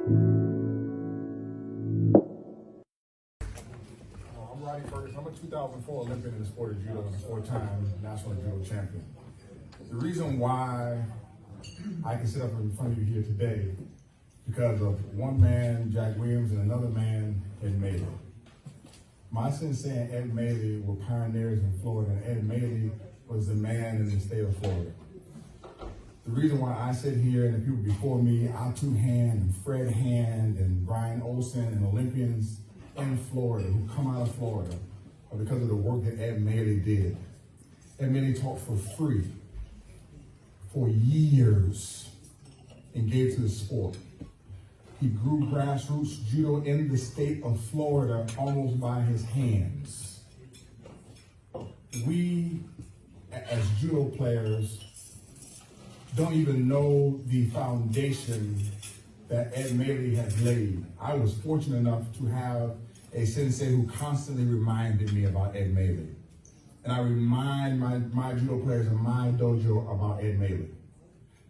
I'm Rhadi Ferguson. I'm a 2004 Olympian in the sport of judo and a four-time national judo champion. The reason why I can sit up in front of you here today is because of one man, Jack Williams, and another man, Ed Maley. My sensei and Ed Maley were pioneers in Florida, and Ed Maley was the man in the state of Florida. The reason why I sit here and the people before me, Atu Hand and Fred Hand and Brian Olsen and Olympians in Florida who come out of Florida are because of the work that Ed Maley did. Ed Maley taught for free for years and gave to the sport. He grew grassroots judo in the state of Florida almost by his hands. We, as judo players, don't even know the foundation that Ed Maley has laid. I was fortunate enough to have a sensei who constantly reminded me about Ed Maley. And I remind my judo players in my dojo about Ed Maley.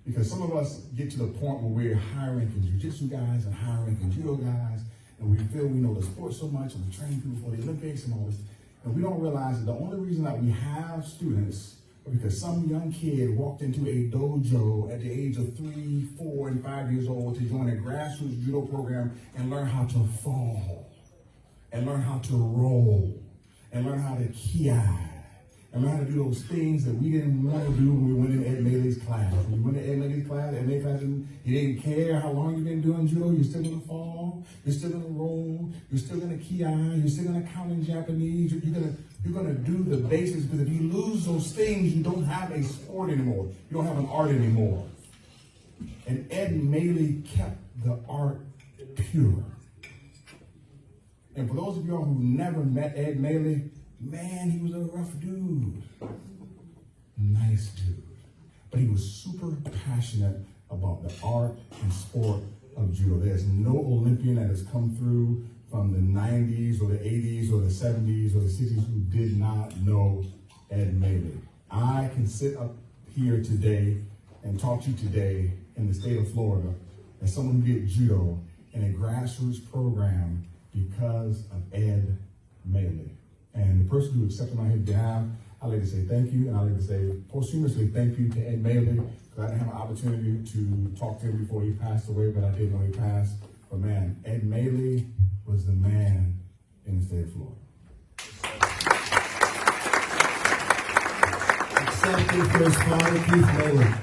Because some of us get to the point where we're high-ranking jiu-jitsu guys and high-ranking judo guys, and we feel we know the sport so much, and we train people for the Olympics and all this, and we don't realize that the only reason that we have students is because some young kid walked into a dojo at the age of 3, 4, and 5 years old to join a grassroots judo program and learn how to fall, and learn how to roll, and learn how to kiai, and learn how to do those things that we didn't want to do when we went in Ed Maley's class. When we went to Ed Maley's class, you didn't care how long you've been doing judo, you're still gonna fall, you're still gonna roll, you're still gonna kiai, you're still gonna count in Japanese, you're gonna do the basics, because if you lose those things, you don't have a sport anymore. You don't have an art anymore. And Ed Maley kept the art pure. And for those of y'all who never met Ed Maley, man, he was a rough dude. Nice dude. But he was super passionate about the art and sport of judo. There's no Olympian that has come through from the 90s or the 80s or the 70s or the 60s who did not know Ed Maley. I can sit up here today and talk to you today in the state of Florida as someone who did judo in a grassroots program because of Ed Maley. And the person who accepted my behalf, I'd like to say thank you, and I'd like to say posthumously thank you to Ed Maley, because I didn't have an opportunity to talk to him before he passed away, but I did know he passed. But man, Ed Maley was the man in the state of Florida. Accepted for his father, Keith Maley.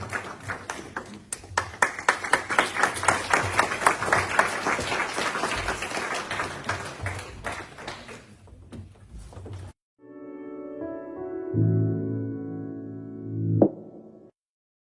Thank you.